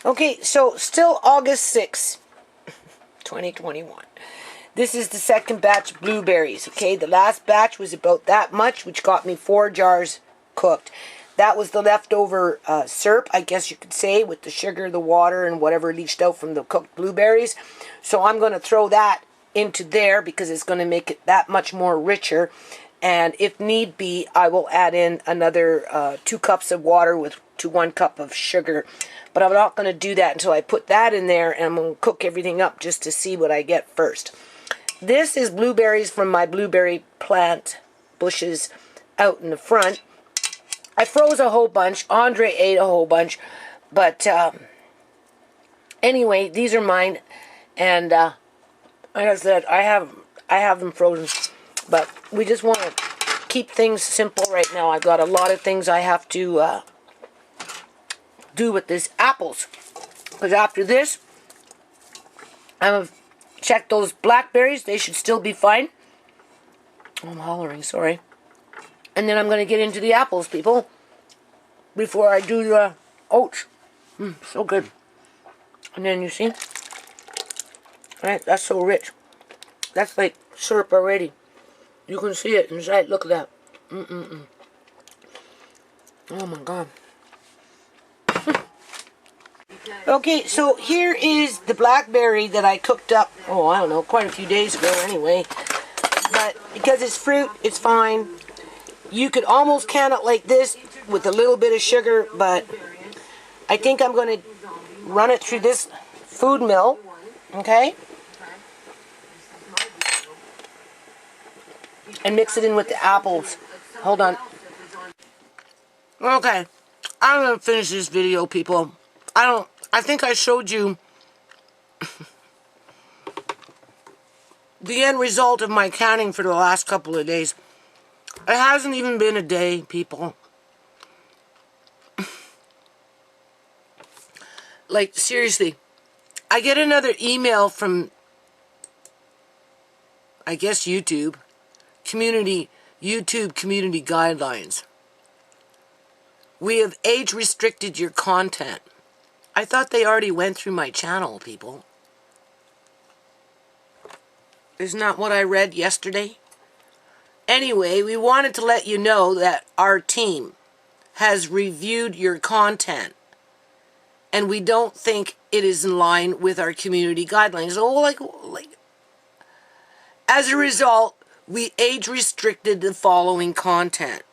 Okay, so still August 6th, 2021. This is the second batch of blueberries, okay? The last batch was about that much, which got me 4 jars cooked. That was the leftover syrup, I guess you could say, with the sugar, the water, and whatever leached out from the cooked blueberries. So I'm going to throw that into there because it's going to make it that much more richer. And if need be, I will add in another 2 cups of water to 1 cup of sugar. But I'm not going to do that until I put that in there, and I'm going to cook everything up just to see what I get first. This is blueberries from my blueberry plant bushes out in the front. I froze a whole bunch. Andre ate a whole bunch. But anyway, these are mine. And like I said, I have them frozen. But we just want to keep things simple right now. I've got a lot of things I have to do with these apples. Because after this, I'm going to check those blackberries. They should still be fine. I'm hollering, sorry. And then I'm going to get into the apples, people, before I do the oats. So good. And then you see? Right, that's so rich. That's like syrup already. You can see it inside. Look at that. Oh my God. Okay, so here is the blackberry that I cooked up, oh, I don't know, quite a few days ago anyway. But because it's fruit, it's fine. You could almost can it like this with a little bit of sugar, but I think I'm going to run it through this food mill, okay? And mix it in with the apples. Hold on. Okay, I'm going to finish this video, people. I think I showed you the end result of my canning for the last couple of days. It hasn't even been a day, people. Like, seriously. I get another email from, I guess, YouTube community guidelines. We have age restricted your content. I thought they already went through my channel, people. Isn't that what I read yesterday? Anyway, we wanted to let you know that our team has reviewed your content, and we don't think it is in line with our community guidelines. So, like, as a result, we age restricted the following content.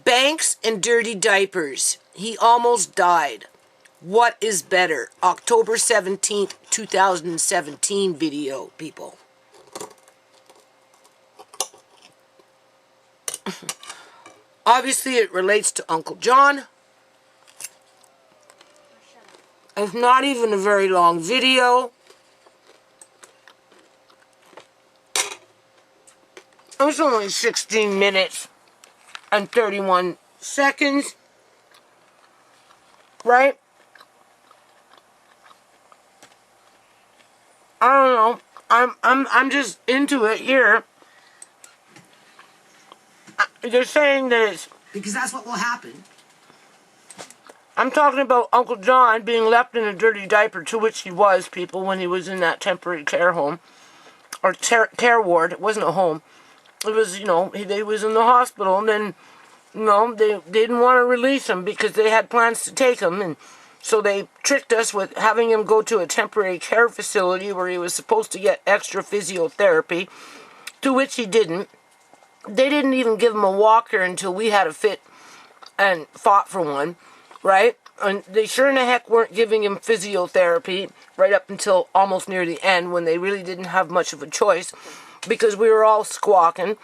Banks and dirty diapers. He almost died. What is better? October 17th, 2017 video, people. Obviously, it relates to Uncle John. It's not even a very long video. It's only 16 minutes and 31 seconds. Right? I don't know. I'm just into it here. They're saying that it's because that's what will happen. I'm talking about Uncle John being left in a dirty diaper, to which he was, people, when he was in that temporary care home or care ward. It wasn't a home. It was, he was in the hospital, and then they didn't want to release him because they had plans to take him, and so they tricked us with having him go to a temporary care facility where he was supposed to get extra physiotherapy, to which he didn't. They didn't even give him a walker until we had a fit and fought for one, right? And they sure in the heck weren't giving him physiotherapy right up until almost near the end, when they really didn't have much of a choice because we were all squawking.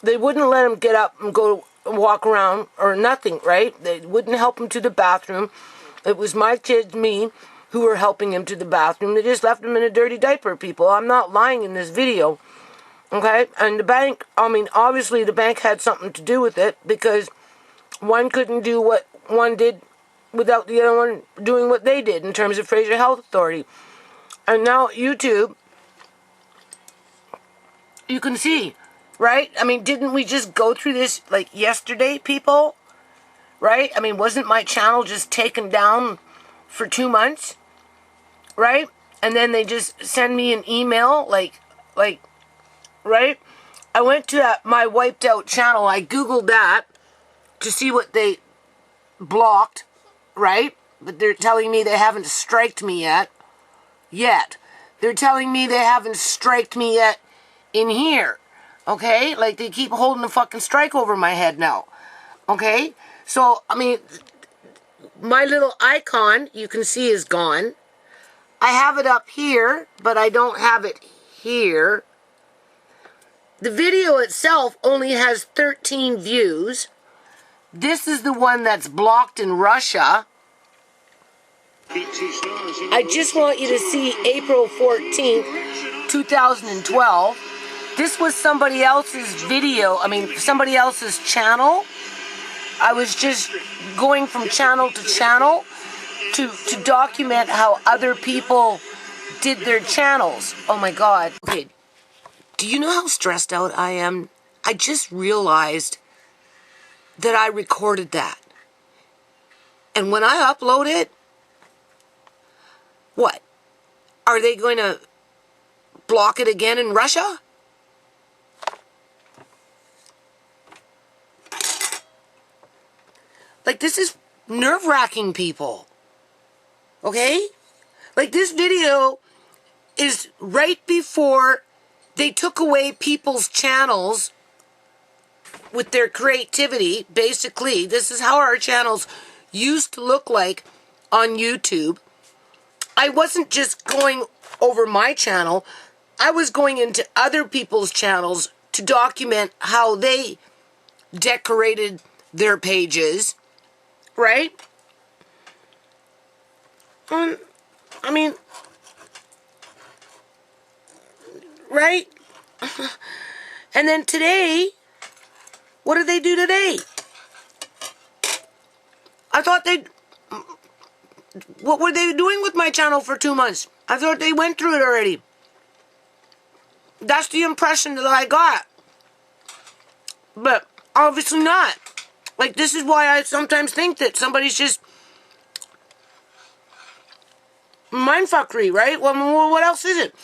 They wouldn't let him get up and go walk around or nothing, right? They wouldn't help him to the bathroom. It was my kids, me, who were helping him to the bathroom. They just left him in a dirty diaper, people. I'm not lying in this video, okay? And the bank, obviously the bank had something to do with it, because one couldn't do what one did without the other one doing what they did in terms of Fraser Health Authority. And now YouTube, you can see, right? Didn't we just go through this like yesterday, people? right? I mean, wasn't my channel just taken down for 2 months, right? And then they just send me an email, like, right? I went to my wiped out channel. I Googled that to see what they blocked, right? But they're telling me they haven't striked me yet. They're telling me they haven't striked me yet in here. Okay? Like, they keep holding a fucking strike over my head now. Okay? So, I mean, my little icon, you can see, is gone. I have it up here, but I don't have it here. The video itself only has 13 views. This is the one that's blocked in Russia. I just want you to see April 14th, 2012. This was somebody else's video, somebody else's channel. I was just going from channel to channel to document how other people did their channels. Oh my God. Okay, do you know how stressed out I am? I just realized that I recorded that. And when I upload it, what? Are they going to block it again in Russia? Like, this is nerve-wracking, people. Okay? Like, this video is right before they took away people's channels with their creativity. Basically, this is how our channels used to look like on YouTube. I wasn't just going over my channel. I was going into other people's channels to document how they decorated their pages, right? I mean, right? And then today, what did they do today? I thought they'd... What were they doing with my channel for 2 months? I thought they went through it already. That's the impression that I got. But obviously not. Like, this is why I sometimes think that somebody's just mindfuckery, right? Well, what else is it?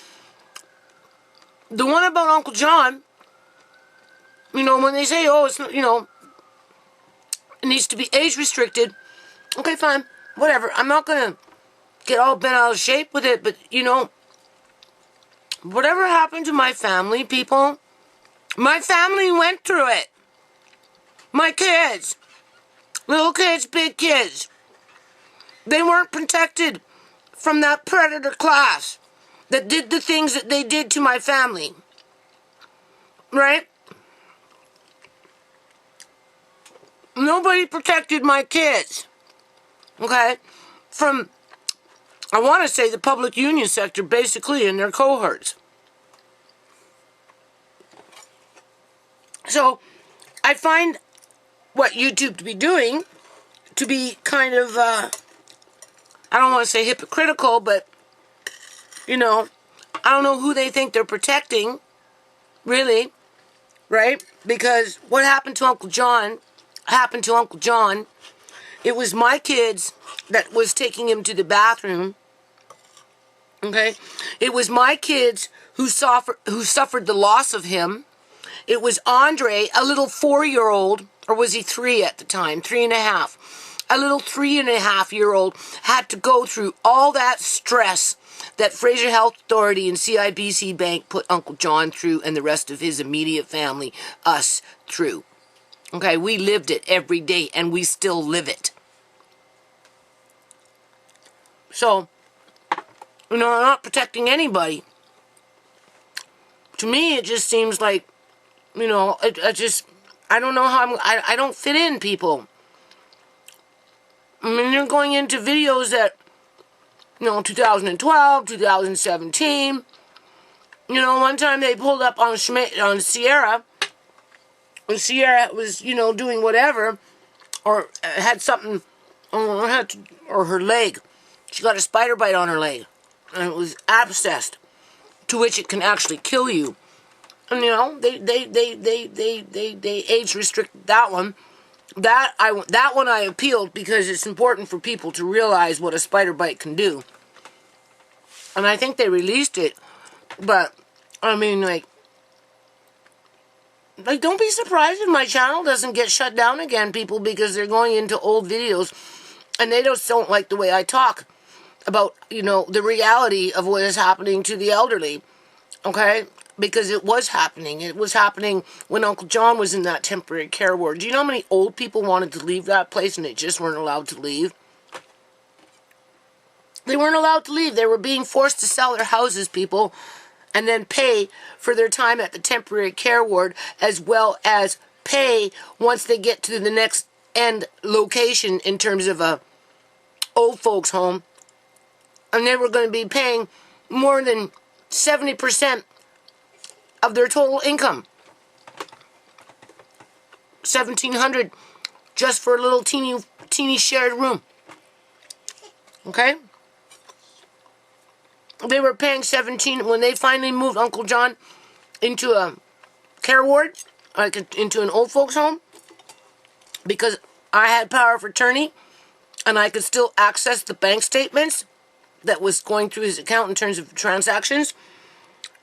The one about Uncle John, when they say, oh, it's, it needs to be age restricted. Okay, fine. Whatever. I'm not going to get all bent out of shape with it, but, whatever happened to my family, people, my family went through it. My kids. Little kids, big kids. They weren't protected from that predator class that did the things that they did to my family. Right? Nobody protected my kids. Okay? From, I want to say, the public union sector, basically, and their cohorts. So, I find what YouTube to be doing to be kind of, I don't want to say hypocritical, but, I don't know who they think they're protecting, really, right? Because what happened to Uncle John happened to Uncle John. It was my kids that was taking him to the bathroom, okay? It was my kids who suffered the loss of him. It was Andre, a little 4-year-old, or was he 3 at the time? 3.5. A little 3.5-year-old had to go through all that stress that Fraser Health Authority and CIBC Bank put Uncle John through and the rest of his immediate family, us, through. Okay, we lived it every day, and we still live it. So, I'm not protecting anybody. To me, it just seems like, I don't know how I don't fit in, people. They're going into videos that, 2012, 2017. One time they pulled up on Sierra. And Sierra was, doing whatever, or had something, or her leg. She got a spider bite on her leg, and it was abscessed, to which it can actually kill you. And they age restricted that one. That one I appealed because it's important for people to realize what a spider bite can do. And I think they released it, but I mean, like don't be surprised if my channel doesn't get shut down again, people, because they're going into old videos and they just don't like the way I talk about, the reality of what is happening to the elderly. Okay? Because it was happening. It was happening when Uncle John was in that temporary care ward. Do you know how many old people wanted to leave that place and they just weren't allowed to leave? They weren't allowed to leave. They were being forced to sell their houses, people, and then pay for their time at the temporary care ward, as well as pay once they get to the next end location in terms of a old folks home. And they were going to be paying more than 70% of their total income. $1,700 just for a little teeny shared room. Okay? They were paying $17 when they finally moved Uncle John into a care ward, like into an old folks home, because I had power of attorney and I could still access the bank statements that was going through his account in terms of transactions.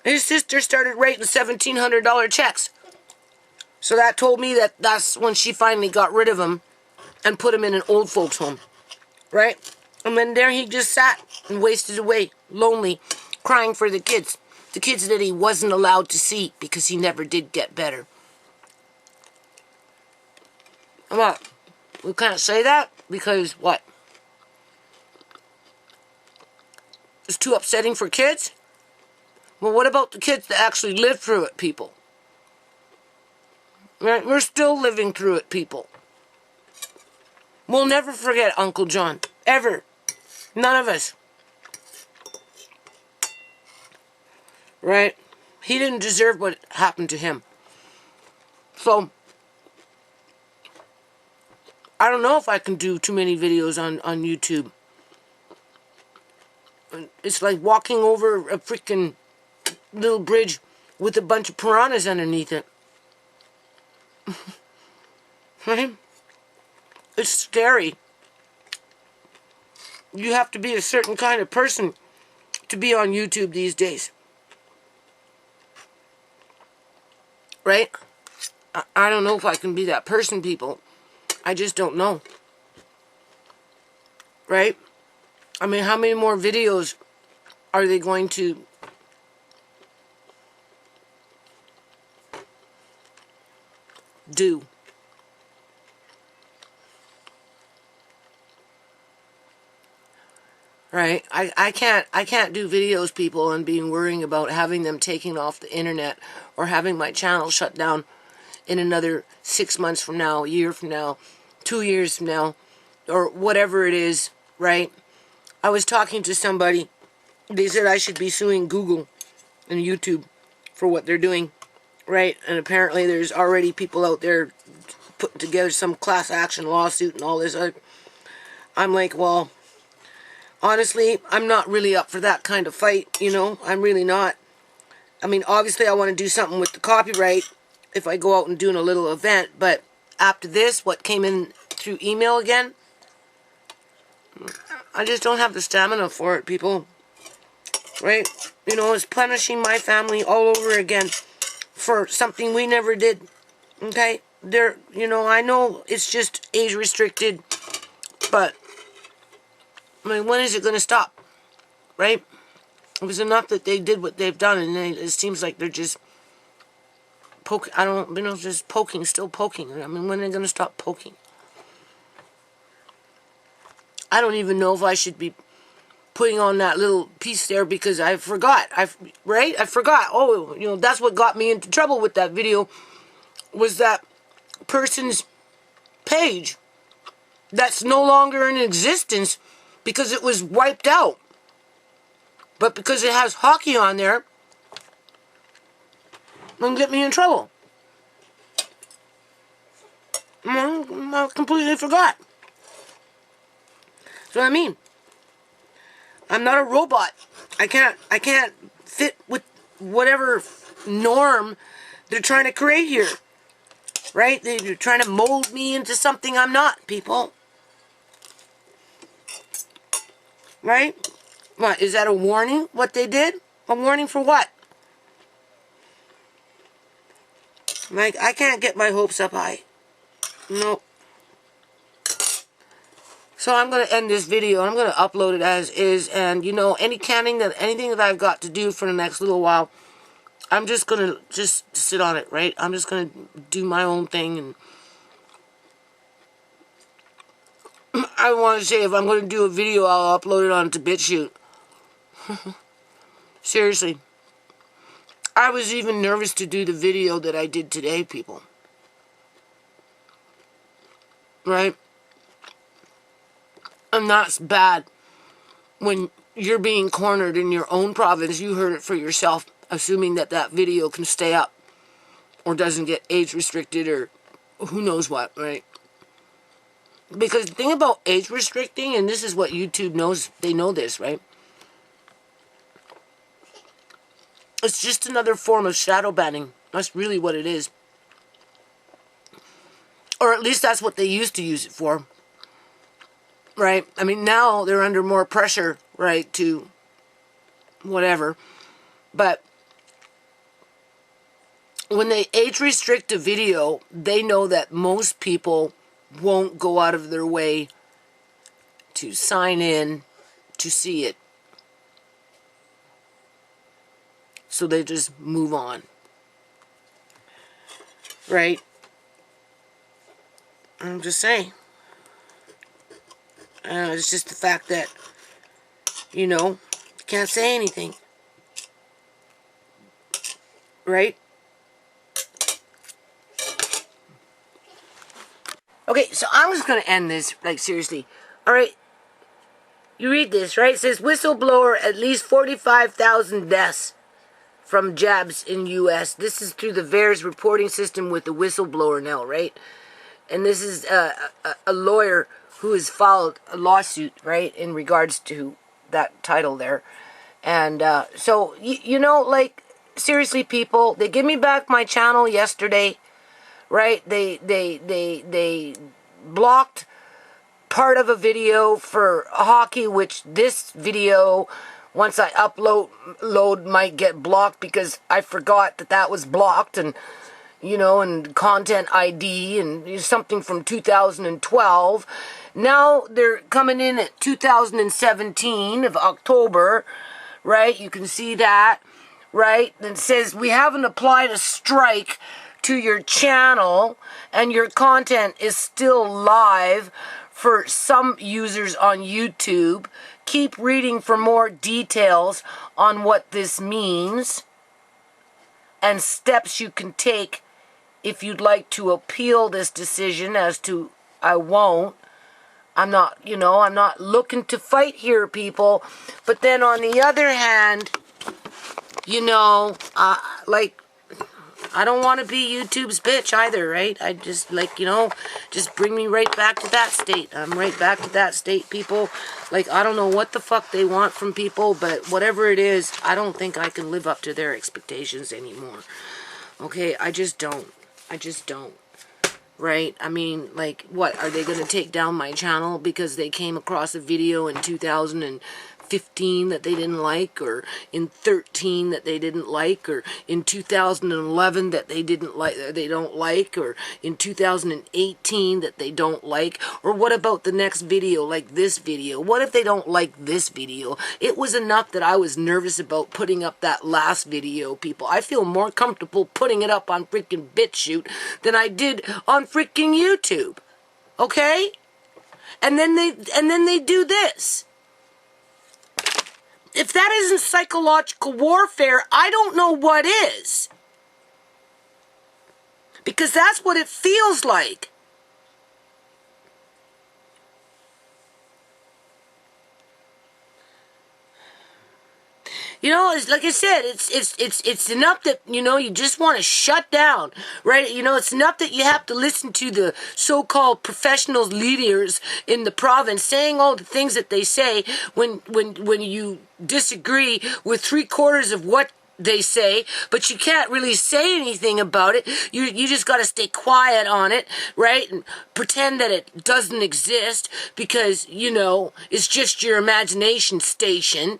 His sister started writing $1,700 checks. So that told me that that's when she finally got rid of him and put him in an old folks home. Right? And then there he just sat and wasted away, lonely, crying for the kids. The kids that he wasn't allowed to see because he never did get better. What? We can't say that because what? It's too upsetting for kids? Well, what about the kids that actually lived through it, people? Right? We're still living through it, people. We'll never forget Uncle John. Ever. None of us. Right? He didn't deserve what happened to him. So, I don't know if I can do too many videos on YouTube. It's like walking over a freaking little bridge with a bunch of piranhas underneath it. Right? It's scary. You have to be a certain kind of person to be on YouTube these days. Right? I don't know if I can be that person, people. I just don't know. Right? I mean, how many more videos are they going to do? Right? I can't do videos, people, and being worrying about having them taken off the internet or having my channel shut down in another 6 months from now, a year from now, 2 years from now, or whatever it is, right? I was talking to somebody. They said I should be suing Google and YouTube for what they're doing, right? And apparently there's already people out there putting together some class action lawsuit and all this. I'm like, well, honestly, I'm not really up for that kind of fight, I'm really not. I mean, obviously I want to do something with the copyright if I go out and do a little event, but after this, what came in through email again, I just don't have the stamina for it, people. Right? It's punishing my family all over again for something we never did. Okay? I know it's just age restricted, but I mean, when is it going to stop? Right? It was enough that they did what they've done, and it seems like they're just poking. Just poking, still poking. I mean, when are they going to stop poking? I don't even know if I should be putting on that little piece there because I forgot. I forgot. Oh, that's what got me into trouble with that video was that person's page that's no longer in existence because it was wiped out. But because it has hockey on there, it'll get me in trouble. I completely forgot. That's what I mean. I'm not a robot. I can't fit with whatever norm they're trying to create here. Right? They're trying to mold me into something I'm not, people. Right? What, is that a warning, what they did? A warning for what? Like, I can't get my hopes up high. Nope. So I'm going to end this video. I'm going to upload it as is. And, you know, anything that I've got to do for the next little while, I'm just going to just sit on it, right? I'm just going to do my own thing. And I want to say, if I'm going to do a video, I'll upload it onto BitChute. Seriously. I was even nervous to do the video that I did today, people. Right? And that's bad. When you're being cornered in your own province, you heard it for yourself, assuming that that video can stay up or doesn't get age restricted or who knows what, right? Because the thing about age restricting, and this is what YouTube knows, they know this, right? It's just another form of shadow banning. That's really what it is. Or at least that's what they used to use it for. Right? I mean, now they're under more pressure, right, to whatever. But when they age restrict a video, they know that most people won't go out of their way to sign in to see it. So they just move on. Right? I'm just saying. It's just the fact that, you know, you can't say anything. Right? Okay, so I'm just going to end this, like, seriously. Alright? You read this, right? It says, whistleblower, at least 45,000 deaths from jabs in U.S. This is through the VAERS reporting system with the whistleblower now, right? And this is a lawyer who has filed a lawsuit, right, in regards to that title there. And so, you know, like, seriously, people, they give me back my channel yesterday, right? They blocked part of a video for hockey, which this video, once I upload, might get blocked because I forgot that that was blocked, and, you know, and content ID and something from 2012. Now they're coming in at 2017 of October, right? You can see that, right? And it says, we haven't applied a strike to your channel and your content is still live for some users on YouTube. Keep reading for more details on what this means and steps you can take if you'd like to appeal this decision. As to, I won't. I'm not, you know, I'm not looking to fight here, people. But then on the other hand, you know, like, I don't want to be YouTube's bitch either, right? I just, like, you know, just bring me right back to that state. I'm right back to that state, people. Like, I don't know what the fuck they want from people, but whatever it is, I don't think I can live up to their expectations anymore. Okay, I just don't. I just don't. Right? I mean, like, what? Are they going to take down my channel because they came across a video in 2015 that they didn't like, or in 13 that they didn't like, or in 2011 that they didn't like, they don't like, or in 2018 that they don't like? Or what about the next video, like this video? What if they don't like this video? It was enough that I was nervous about putting up that last video, people. I feel more comfortable putting it up on freaking BitChute than I did on freaking YouTube. Okay? And then they do this. If that isn't psychological warfare, I don't know what is. Because that's what it feels like. You know, it's like I said, it's enough that, you know, you just want to shut down, right? You know, it's enough that you have to listen to the so-called professional leaders in the province saying all the things that they say when you disagree with 3/4 of what they say, but you can't really say anything about it. You just got to stay quiet on it, right? And pretend that it doesn't exist because, you know, it's just your imagination station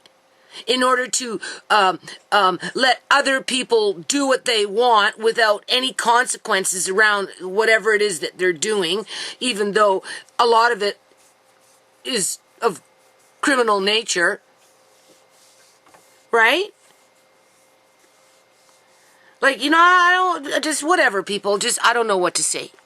in order to let other people do what they want without any consequences around whatever it is that they're doing, even though a lot of it is of criminal nature, right? Like, you know, I don't, just whatever, people. Just, I don't know what to say.